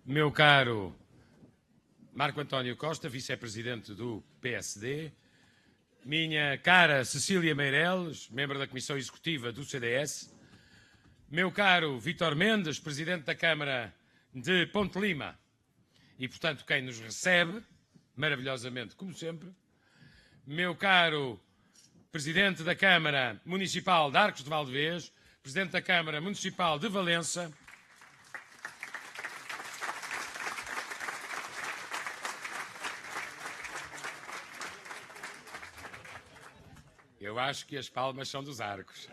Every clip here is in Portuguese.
Meu caro Marco António Costa, vice-presidente do PSD, minha cara Cecília Meireles, membro da Comissão Executiva do CDS, meu caro Vítor Mendes, presidente da Câmara de Ponte Lima e, portanto, quem nos recebe, maravilhosamente, como sempre, meu caro presidente da Câmara Municipal de Arcos de Valdevez, presidente da Câmara Municipal de Valença, eu acho que as palmas são dos arcos.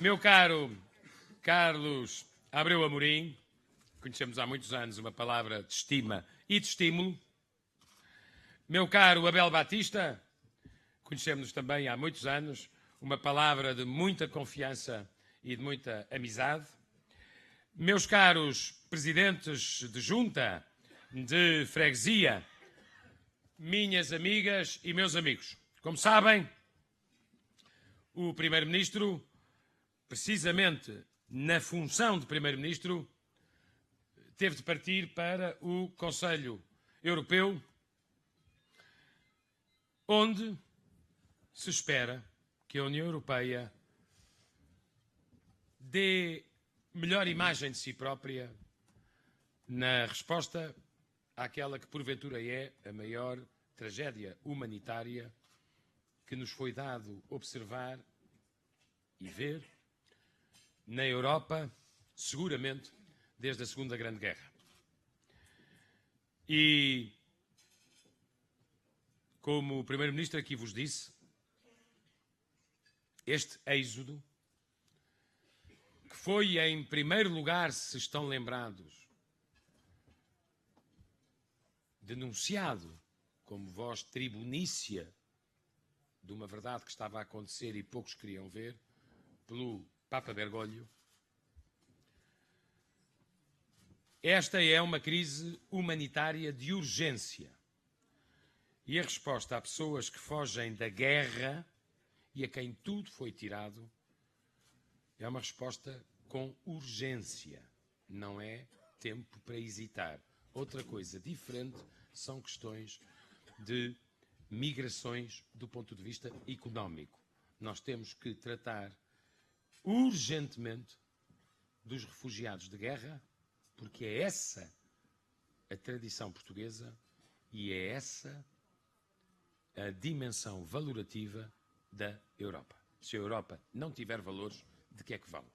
Meu caro Carlos Abreu Amorim, conhecemos há muitos anos, uma palavra de estima e de estímulo. Meu caro Abel Batista, conhecemos-nos também há muitos anos, uma palavra de muita confiança e de muita amizade. Meus caros presidentes de junta, de freguesia, minhas amigas e meus amigos. Como sabem, o Primeiro-Ministro, precisamente na função de Primeiro-Ministro, teve de partir para o Conselho Europeu, onde se espera que a União Europeia dê melhor imagem de si própria na resposta àquela que porventura é a maior tragédia humanitária que nos foi dado observar e ver na Europa, seguramente, desde a Segunda Grande Guerra. E, como o Primeiro-Ministro aqui vos disse, este êxodo, que foi em primeiro lugar, se estão lembrados, denunciado como voz tribunícia de uma verdade que estava a acontecer e poucos queriam ver, pelo Papa Bergoglio. Esta é uma crise humanitária de urgência. E a resposta a pessoas que fogem da guerra e a quem tudo foi tirado é uma resposta com urgência. Não é tempo para hesitar. Outra coisa diferente são questões de migrações do ponto de vista económico. Nós temos que tratar urgentemente dos refugiados de guerra, porque é essa a tradição portuguesa e é essa a dimensão valorativa da Europa. Se a Europa não tiver valores, de que é que vale?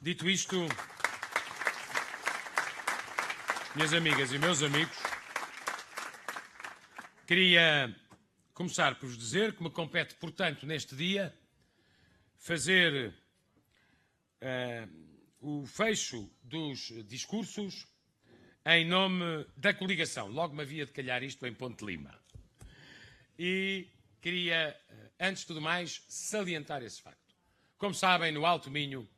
Dito isto, minhas amigas e meus amigos, queria começar por vos dizer que me compete, portanto, neste dia, fazer o fecho dos discursos em nome da coligação. Logo me havia de calhar isto em Ponte Lima. E queria, antes de tudo mais, salientar esse facto. Como sabem, no Alto Minho,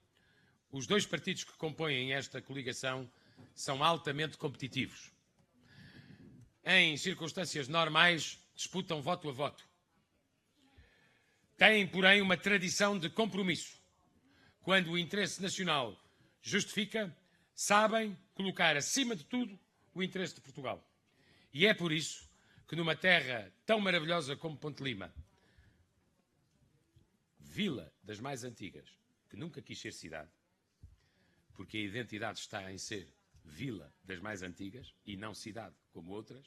os dois partidos que compõem esta coligação são altamente competitivos. Em circunstâncias normais, disputam voto a voto. Têm, porém, uma tradição de compromisso. Quando o interesse nacional justifica, sabem colocar acima de tudo o interesse de Portugal. E é por isso que numa terra tão maravilhosa como Ponte Lima, vila das mais antigas, que nunca quis ser cidade, porque a identidade está em ser vila das mais antigas e não cidade como outras,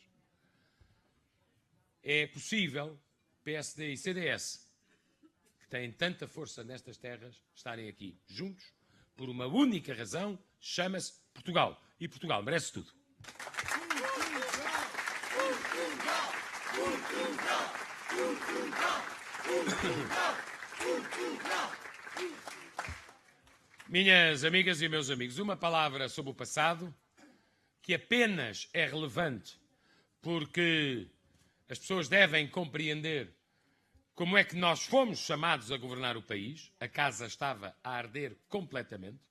é possível PSD e CDS, que têm tanta força nestas terras, estarem aqui juntos por uma única razão, chama-se Portugal. E Portugal merece tudo. Minhas amigas e meus amigos, uma palavra sobre o passado que apenas é relevante porque as pessoas devem compreender como é que nós fomos chamados a governar o país. A casa estava a arder completamente.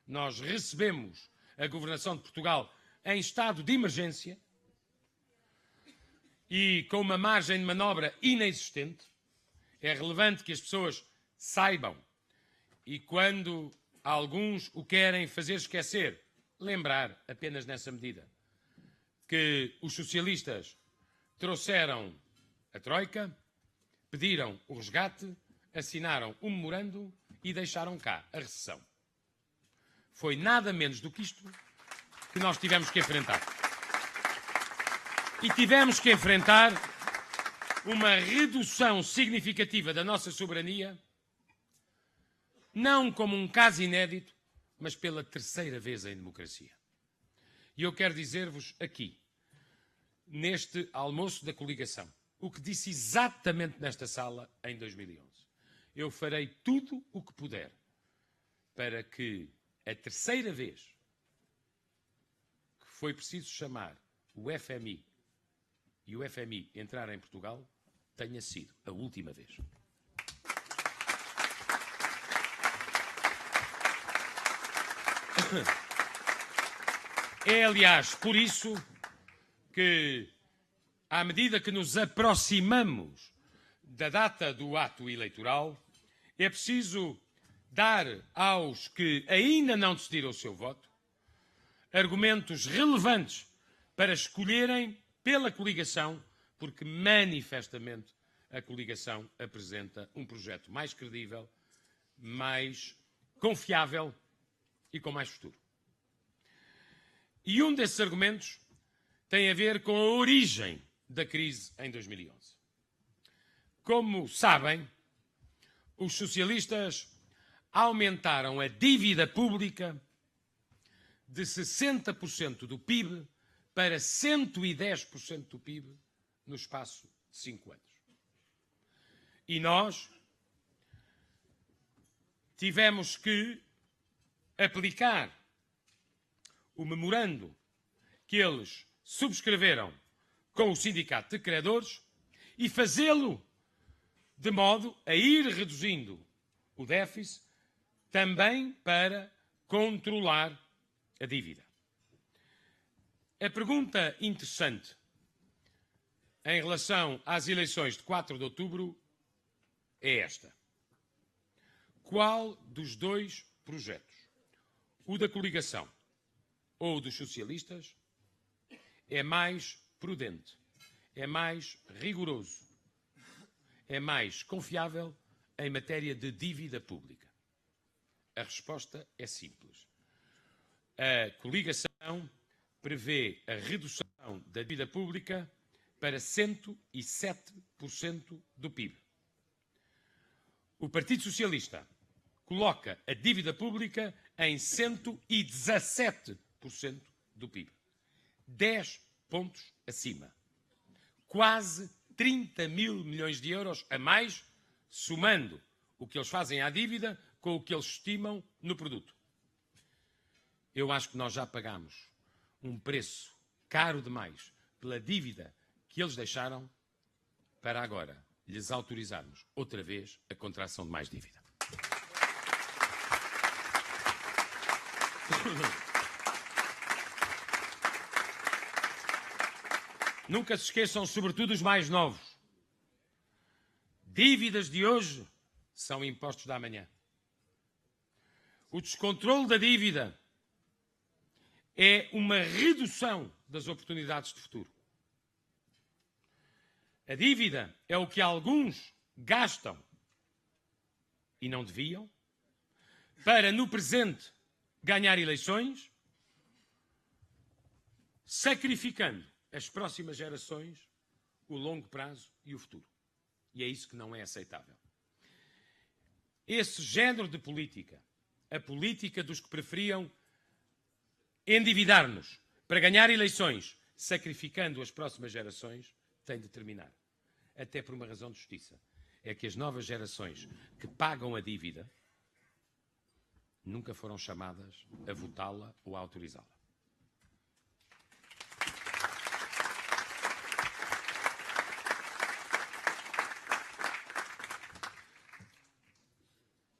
Nós recebemos a governação de Portugal em estado de emergência e com uma margem de manobra inexistente. É relevante que as pessoas saibam, e quando alguns o querem fazer esquecer, lembrar apenas nessa medida, que os socialistas trouxeram a Troika, pediram o resgate, assinaram um memorando e deixaram cá a recessão. Foi nada menos do que isto que nós tivemos que enfrentar. E tivemos que enfrentar uma redução significativa da nossa soberania, não como um caso inédito, mas pela terceira vez em democracia. E eu quero dizer-vos aqui, neste almoço da coligação, o que disse exatamente nesta sala em 2011. Eu farei tudo o que puder para que a terceira vez que foi preciso chamar o FMI e o FMI entrar em Portugal tenha sido a última vez. É, aliás, por isso que, à medida que nos aproximamos da data do ato eleitoral, é preciso dar aos que ainda não decidiram o seu voto argumentos relevantes para escolherem pela coligação, porque manifestamente a coligação apresenta um projeto mais credível, mais confiável e com mais futuro. E um desses argumentos tem a ver com a origem da crise em 2011. Como sabem, os socialistas aumentaram a dívida pública de 60% do PIB para 110% do PIB no espaço de 5 anos. E nós tivemos que aplicar o memorando que eles subscreveram com o Sindicato de Credores e fazê-lo de modo a ir reduzindo o déficit também para controlar a dívida. A pergunta interessante em relação às eleições de 4 de outubro é esta. Qual dos dois projetos, o da coligação ou o dos socialistas, é mais prudente, é mais rigoroso, é mais confiável em matéria de dívida pública? A resposta é simples. A coligação prevê a redução da dívida pública para 107% do PIB. O Partido Socialista coloca a dívida pública em 117% do PIB. 10 pontos acima. Quase 30 mil milhões de euros a mais, somando o que eles fazem à dívida com o que eles estimam no produto. Eu acho que nós já pagamos um preço caro demais pela dívida que eles deixaram para agora lhes autorizarmos outra vez a contração de mais dívida. Nunca se esqueçam, sobretudo os mais novos. Dívidas de hoje são impostos da amanhã. O descontrole da dívida é uma redução das oportunidades de futuro. A dívida é o que alguns gastam e não deviam para, no presente, ganhar eleições, sacrificando as próximas gerações, o longo prazo e o futuro. E é isso que não é aceitável. Esse género de política, a política dos que preferiam endividar-nos para ganhar eleições, sacrificando as próximas gerações, tem de terminar. Até por uma razão de justiça. É que as novas gerações que pagam a dívida nunca foram chamadas a votá-la ou a autorizá-la.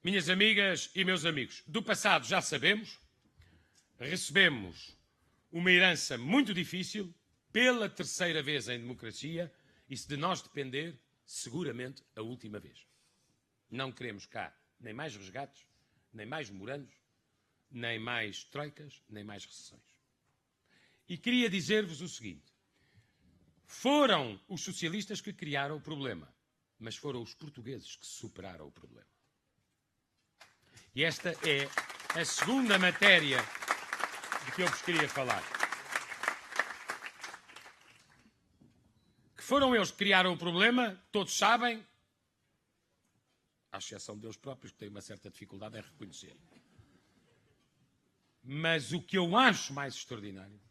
Minhas amigas e meus amigos, do passado já sabemos, recebemos uma herança muito difícil, pela terceira vez em democracia, e se de nós depender, seguramente a última vez. Não queremos cá nem mais resgates, nem mais memorandos, nem mais troicas, nem mais recessões. E queria dizer-vos o seguinte: foram os socialistas que criaram o problema, mas foram os portugueses que superaram o problema. E esta é a segunda matéria de que eu vos queria falar. Que foram eles que criaram o problema, todos sabem, à exceção deles próprios, que têm uma certa dificuldade em reconhecer. Mas o que eu acho mais extraordinário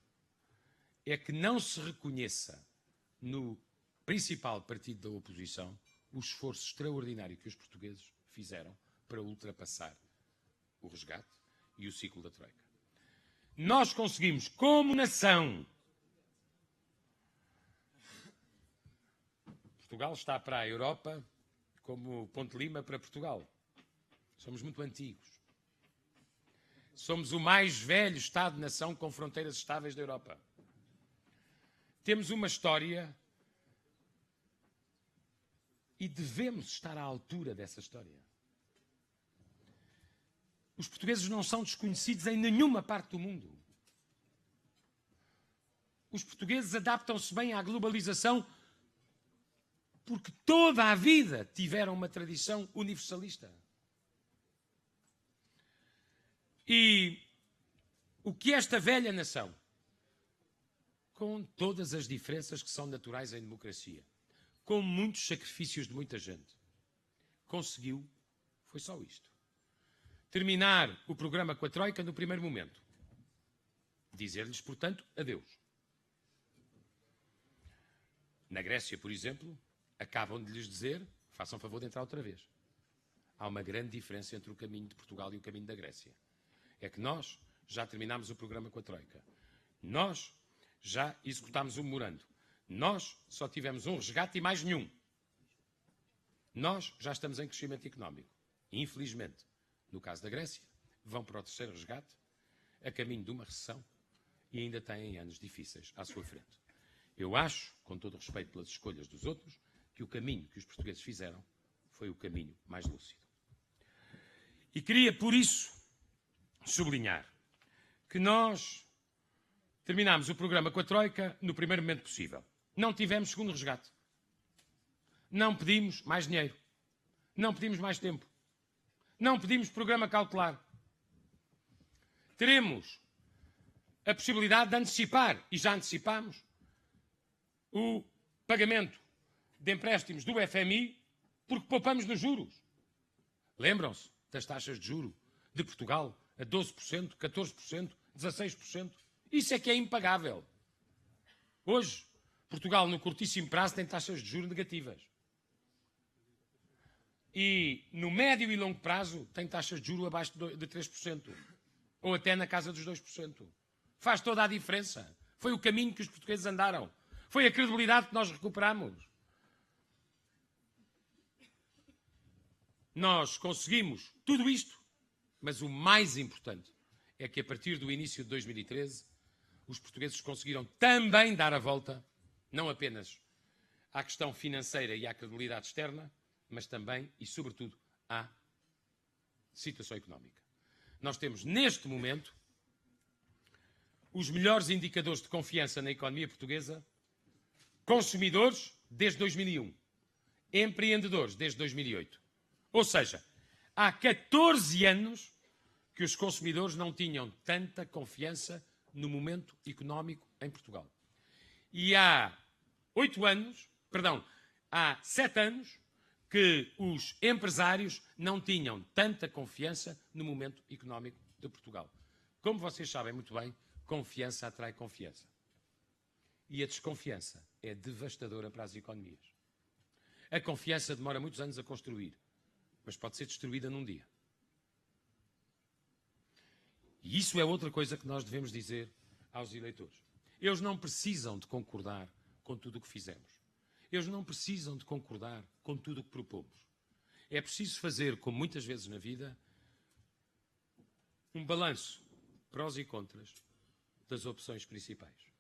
é que não se reconheça no principal partido da oposição o esforço extraordinário que os portugueses fizeram para ultrapassar o resgate e o ciclo da Troika. Nós conseguimos, como nação, Portugal está para a Europa como Ponte Lima para Portugal. Somos muito antigos. Somos o mais velho Estado-nação com fronteiras estáveis da Europa. Temos uma história e devemos estar à altura dessa história. Os portugueses não são desconhecidos em nenhuma parte do mundo. Os portugueses adaptam-se bem à globalização porque toda a vida tiveram uma tradição universalista. E o que esta velha nação, com todas as diferenças que são naturais em democracia, com muitos sacrifícios de muita gente, conseguiu, foi só isto: terminar o programa com a Troika no primeiro momento. Dizer-lhes, portanto, adeus. Na Grécia, por exemplo, acabam de lhes dizer, façam favor de entrar outra vez. Há uma grande diferença entre o caminho de Portugal e o caminho da Grécia. É que nós já terminámos o programa com a Troika. Nós já executámos o memorando. Nós só tivemos um resgate e mais nenhum. Nós já estamos em crescimento económico. Infelizmente, no caso da Grécia, vão para o terceiro resgate, a caminho de uma recessão, e ainda têm anos difíceis à sua frente. Eu acho, com todo o respeito pelas escolhas dos outros, que o caminho que os portugueses fizeram foi o caminho mais lúcido. E queria, por isso, sublinhar que nós terminámos o programa com a Troika no primeiro momento possível. Não tivemos segundo resgate. Não pedimos mais dinheiro. Não pedimos mais tempo. Não pedimos programa cautelar. Teremos a possibilidade de antecipar, e já antecipámos, o pagamento de empréstimos do FMI porque poupamos nos juros. Lembram-se das taxas de juro de Portugal a 12%, 14%, 16%? Isso é que é impagável. Hoje, Portugal, no curtíssimo prazo, tem taxas de juros negativas. E, no médio e longo prazo, tem taxas de juros abaixo de 3%. Ou até na casa dos 2%. Faz toda a diferença. Foi o caminho que os portugueses andaram. Foi a credibilidade que nós recuperamos. Nós conseguimos tudo isto, mas o mais importante é que, a partir do início de 2013, os portugueses conseguiram também dar a volta, não apenas à questão financeira e à credibilidade externa, mas também e, sobretudo, à situação económica. Nós temos, neste momento, os melhores indicadores de confiança na economia portuguesa: consumidores, desde 2001, empreendedores, desde 2008. Ou seja, há 14 anos que os consumidores não tinham tanta confiança no momento económico em Portugal. E há 7 anos que os empresários não tinham tanta confiança no momento económico de Portugal. Como vocês sabem muito bem, confiança atrai confiança. E a desconfiança é devastadora para as economias. A confiança demora muitos anos a construir, mas pode ser destruída num dia. E isso é outra coisa que nós devemos dizer aos eleitores. Eles não precisam de concordar com tudo o que fizemos. Eles não precisam de concordar com tudo o que propomos. É preciso fazer, como muitas vezes na vida, um balanço, prós e contras, das opções principais.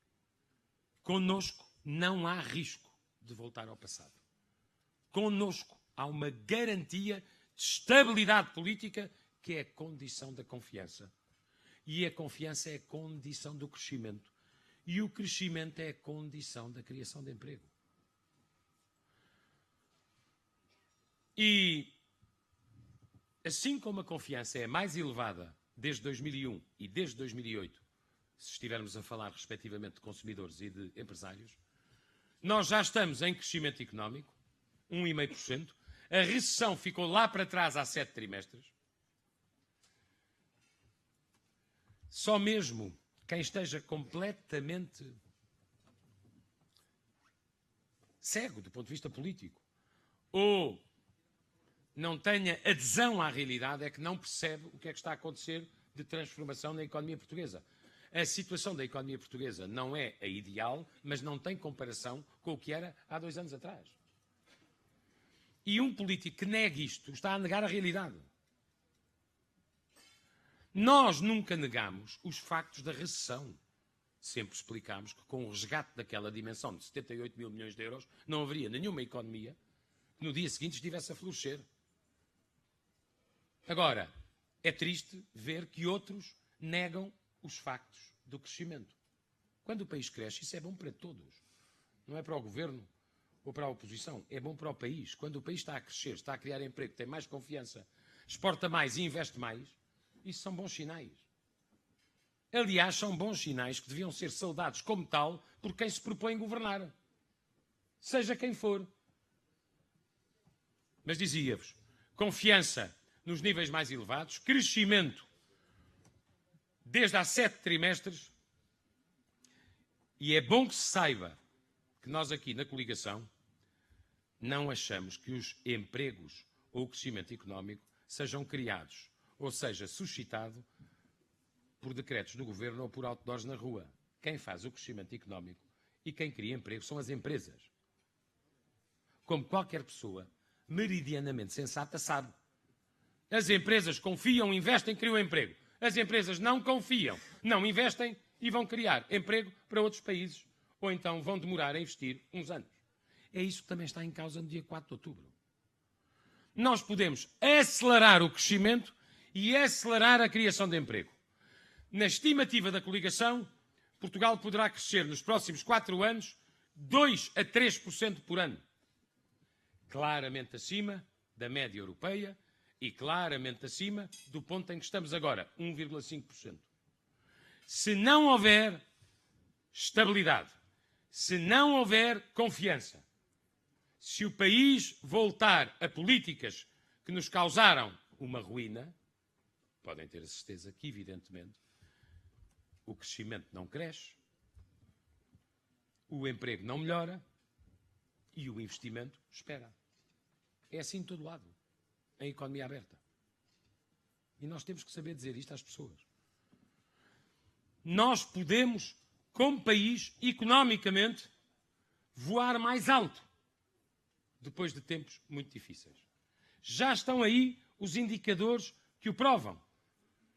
Connosco não há risco de voltar ao passado. connosco há uma garantia de estabilidade política que é a condição da confiança. E a confiança é a condição do crescimento. E o crescimento é a condição da criação de emprego. E assim como a confiança é mais elevada desde 2001 e desde 2008, se estivermos a falar respectivamente de consumidores e de empresários, nós já estamos em crescimento económico, 1,5%. A recessão ficou lá para trás há 7 trimestres. Só mesmo quem esteja completamente cego do ponto de vista político ou não tenha adesão à realidade é que não percebe o que é que está a acontecer de transformação na economia portuguesa. A situação da economia portuguesa não é a ideal, mas não tem comparação com o que era há 2 anos atrás. E um político que negue isto está a negar a realidade. Nós nunca negamos os factos da recessão. Sempre explicámos que com o resgate daquela dimensão de 78 mil milhões de euros não haveria nenhuma economia que no dia seguinte estivesse a florescer. Agora, é triste ver que outros negam os factos do crescimento. Quando o país cresce, isso é bom para todos. Não é para o governo ou para a oposição, é bom para o país. Quando o país está a crescer, está a criar emprego, tem mais confiança, exporta mais e investe mais, isso são bons sinais. Aliás, são bons sinais que deviam ser saudados como tal por quem se propõe governar. Seja quem for. Mas dizia-vos, confiança nos níveis mais elevados, crescimento desde há 7 trimestres, e é bom que se saiba que nós aqui na coligação não achamos que os empregos ou o crescimento económico sejam criados, ou seja, suscitado por decretos do governo ou por outdoors na rua. Quem faz o crescimento económico e quem cria emprego são as empresas. Como qualquer pessoa meridianamente sensata sabe. As empresas confiam, investem, criam emprego. As empresas não confiam, não investem e vão criar emprego para outros países. Ou então vão demorar a investir uns anos. É isso que também está em causa no dia 4 de outubro. Nós podemos acelerar o crescimento e acelerar a criação de emprego. Na estimativa da coligação, Portugal poderá crescer nos próximos 4 anos 2 a 3% por ano. Claramente acima da média europeia e claramente acima do ponto em que estamos agora, 1,5%. Se não houver estabilidade, se não houver confiança, se o país voltar a políticas que nos causaram uma ruína, podem ter a certeza que, evidentemente, o crescimento não cresce, o emprego não melhora e o investimento espera. É assim em todo lado, em economia aberta. E nós temos que saber dizer isto às pessoas. Nós podemos, como país, economicamente, voar mais alto depois de tempos muito difíceis. Já estão aí os indicadores que o provam.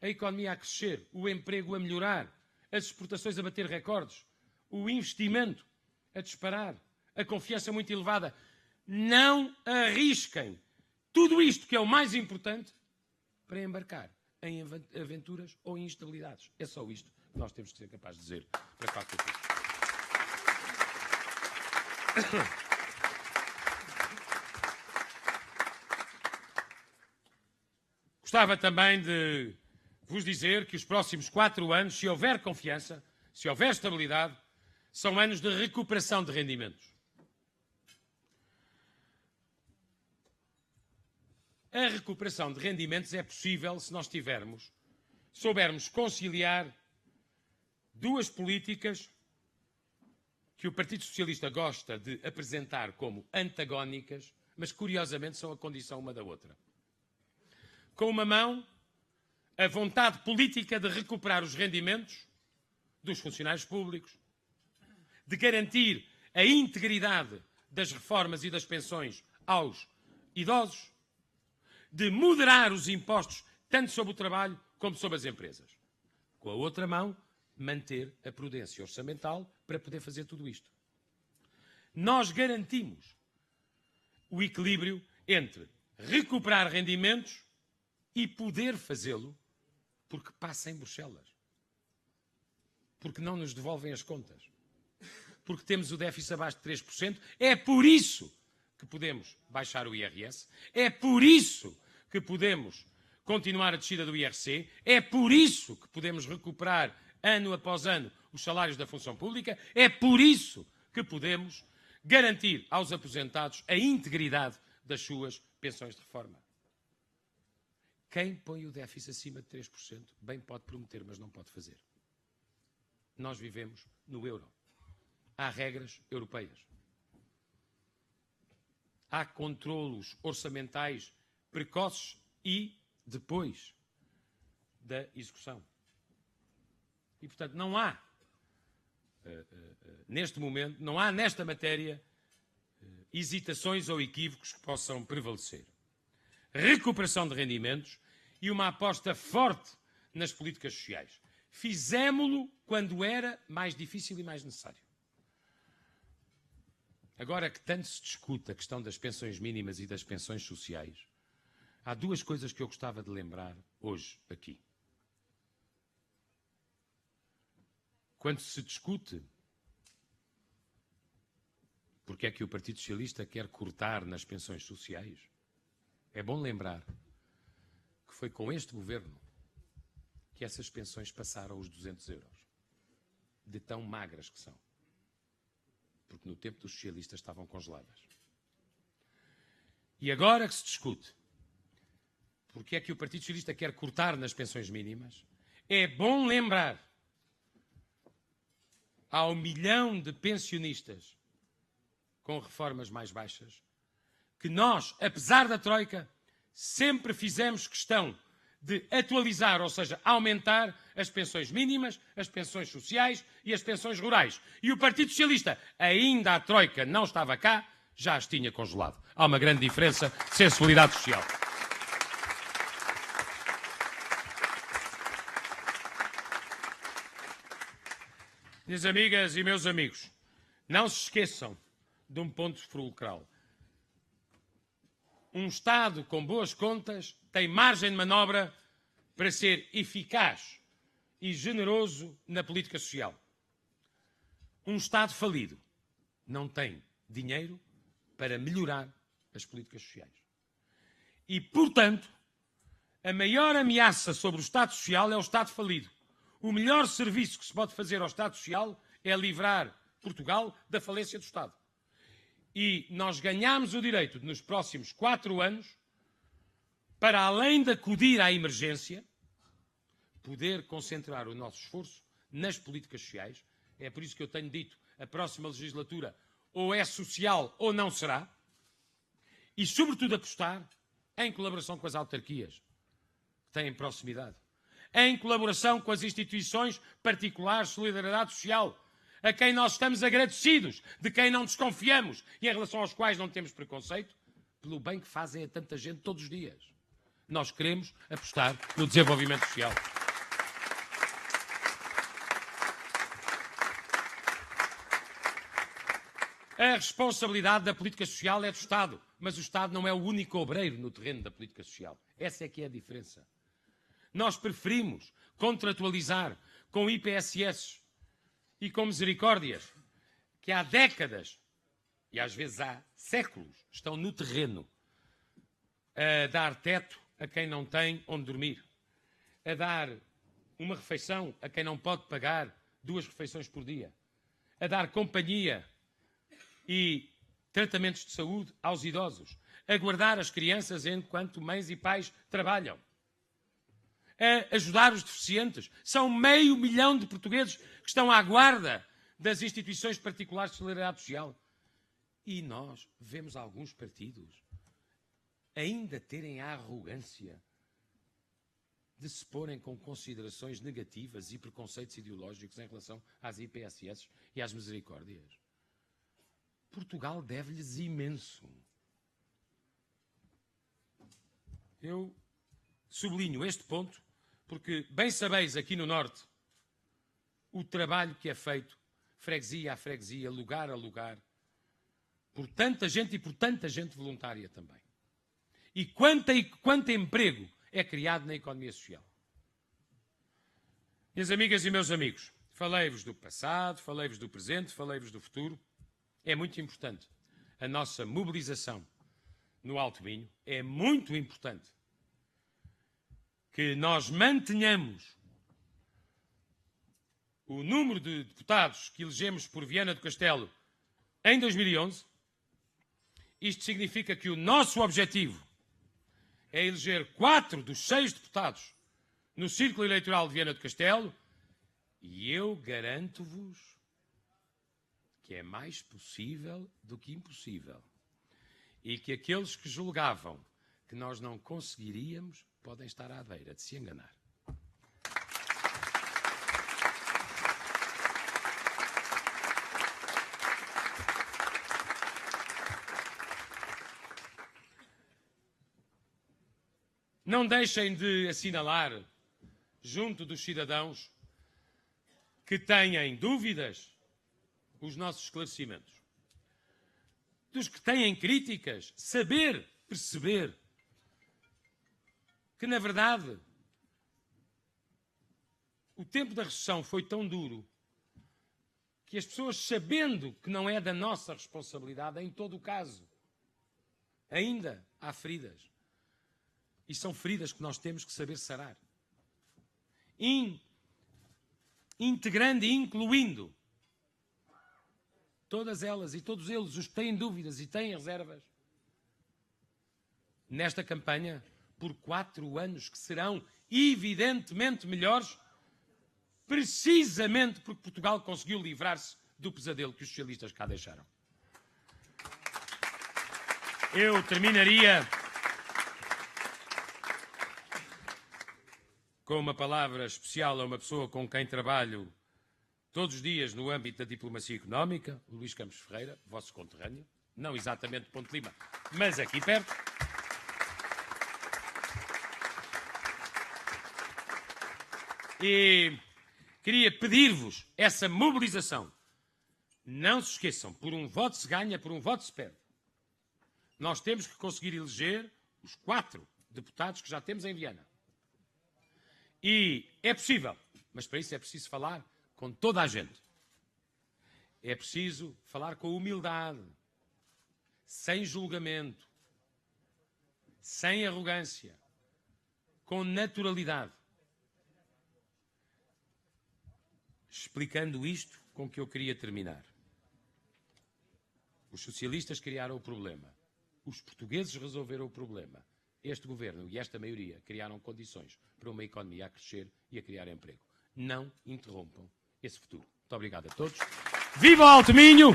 A economia a crescer, o emprego a melhorar, as exportações a bater recordes, o investimento a disparar, a confiança muito elevada. Não arrisquem tudo isto, que é o mais importante, para embarcar em aventuras ou em instabilidades. É só isto que nós temos que ser capazes de dizer para 4 de outubro. Gostava também de vos dizer que os próximos 4 anos, se houver confiança, se houver estabilidade, são anos de recuperação de rendimentos. A recuperação de rendimentos é possível se nós soubermos conciliar 2 políticas que o Partido Socialista gosta de apresentar como antagónicas, mas curiosamente são a condição uma da outra. Com uma mão, a vontade política de recuperar os rendimentos dos funcionários públicos, de garantir a integridade das reformas e das pensões aos idosos, de moderar os impostos tanto sobre o trabalho como sobre as empresas. Com a outra mão, manter a prudência orçamental para poder fazer tudo isto. Nós garantimos o equilíbrio entre recuperar rendimentos e poder fazê-lo porque passa em Bruxelas. Porque não nos devolvem as contas. Porque temos o déficit abaixo de 3%. É por isso que podemos baixar o IRS. É por isso que podemos continuar a descida do IRC. É por isso que podemos recuperar, ano após ano, os salários da função pública. É por isso que podemos garantir aos aposentados a integridade das suas pensões de reforma. Quem põe o déficit acima de 3%, bem pode prometer, mas não pode fazer. Nós vivemos no euro. Há regras europeias. Há controlos orçamentais precoces e depois da execução. E, portanto, não há, neste momento, não há nesta matéria hesitações ou equívocos que possam prevalecer. Recuperação de rendimentos e uma aposta forte nas políticas sociais. Fizemo-lo quando era mais difícil e mais necessário. Agora que tanto se discute a questão das pensões mínimas e das pensões sociais, há duas coisas que eu gostava de lembrar hoje aqui. Quando se discute porque é que o Partido Socialista quer cortar nas pensões sociais, é bom lembrar que foi com este governo que essas pensões passaram os 200 euros, de tão magras que são. Porque no tempo dos socialistas estavam congeladas. E agora que se discute porque é que o Partido Socialista quer cortar nas pensões mínimas, é bom lembrar ao 1 milhão de pensionistas com reformas mais baixas que nós, apesar da Troika, sempre fizemos questão de atualizar, ou seja, aumentar as pensões mínimas, as pensões sociais e as pensões rurais. E o Partido Socialista, ainda a Troika não estava cá, já as tinha congelado. Há uma grande diferença de sensibilidade social. Minhas amigas e meus amigos, não se esqueçam de um ponto fulcral. Um Estado com boas contas tem margem de manobra para ser eficaz e generoso na política social. Um Estado falido não tem dinheiro para melhorar as políticas sociais. E, portanto, a maior ameaça sobre o Estado Social é o Estado falido. O melhor serviço que se pode fazer ao Estado Social é livrar Portugal da falência do Estado. E nós ganhamos o direito de, nos próximos 4 anos, para além de acudir à emergência, poder concentrar o nosso esforço nas políticas sociais. É por isso que eu tenho dito, a próxima legislatura ou é social ou não será. E, sobretudo, apostar em colaboração com as autarquias, que têm proximidade. Em colaboração com as instituições particulares de solidariedade social, a quem nós estamos agradecidos, de quem não desconfiamos e em relação aos quais não temos preconceito, pelo bem que fazem a tanta gente todos os dias. Nós queremos apostar no desenvolvimento social. A responsabilidade da política social é do Estado, mas o Estado não é o único obreiro no terreno da política social. Essa é que é a diferença. Nós preferimos contratualizar com IPSS e com misericórdias que há décadas, e às vezes há séculos, estão no terreno a dar teto a quem não tem onde dormir, a dar uma refeição a quem não pode pagar 2 refeições por dia, a dar companhia e tratamentos de saúde aos idosos, a guardar as crianças enquanto mães e pais trabalham, a ajudar os deficientes. São 500 mil de portugueses que estão à guarda das instituições particulares de solidariedade social. E nós vemos alguns partidos ainda terem a arrogância de se porem com considerações negativas e preconceitos ideológicos em relação às IPSS e às misericórdias. Portugal deve-lhes imenso. Eu sublinho este ponto porque bem sabeis aqui no Norte o trabalho que é feito, freguesia a freguesia, lugar a lugar, por tanta gente e por tanta gente voluntária também. E quanto emprego é criado na economia social. Minhas amigas e meus amigos, falei-vos do passado, falei-vos do presente, falei-vos do futuro. É muito importante a nossa mobilização no Alto Minho. É muito importante que nós mantenhamos o número de deputados que elegemos por Viana do Castelo em 2011. Isto significa que o nosso objetivo é eleger 4 dos 6 deputados no Círculo Eleitoral de Viana do Castelo, e eu garanto-vos que é mais possível do que impossível. E que aqueles que julgavam que nós não conseguiríamos podem estar à beira de se enganar. Não deixem de assinalar, junto dos cidadãos que têm dúvidas, os nossos esclarecimentos. Dos que têm críticas, saber, perceber que, na verdade, o tempo da recessão foi tão duro que as pessoas, sabendo que não é da nossa responsabilidade, em todo o caso, ainda há feridas. E são feridas que nós temos que saber sarar. Integrando e incluindo todas elas e todos eles, os que têm dúvidas e têm reservas, nesta campanha, por 4 anos que serão evidentemente melhores, precisamente porque Portugal conseguiu livrar-se do pesadelo que os socialistas cá deixaram. Eu terminaria com uma palavra especial a uma pessoa com quem trabalho todos os dias no âmbito da diplomacia económica, o Luís Campos Ferreira, vosso conterrâneo, não exatamente de Ponte Lima, mas aqui perto. E queria pedir-vos essa mobilização. Não se esqueçam, por um voto se ganha, por um voto se perde. Nós temos que conseguir eleger os 4 deputados que já temos em Viana. E é possível, mas para isso é preciso falar com toda a gente. É preciso falar com humildade, sem julgamento, sem arrogância, com naturalidade. Explicando isto com que eu queria terminar. Os socialistas criaram o problema. Os portugueses resolveram o problema. Este governo e esta maioria criaram condições para uma economia a crescer e a criar emprego. Não interrompam esse futuro. Muito obrigado a todos. Viva o Alto Minho!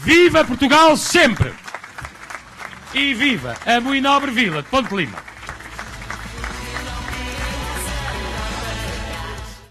Viva Portugal sempre! E viva a muito nobre vila de Ponte Lima!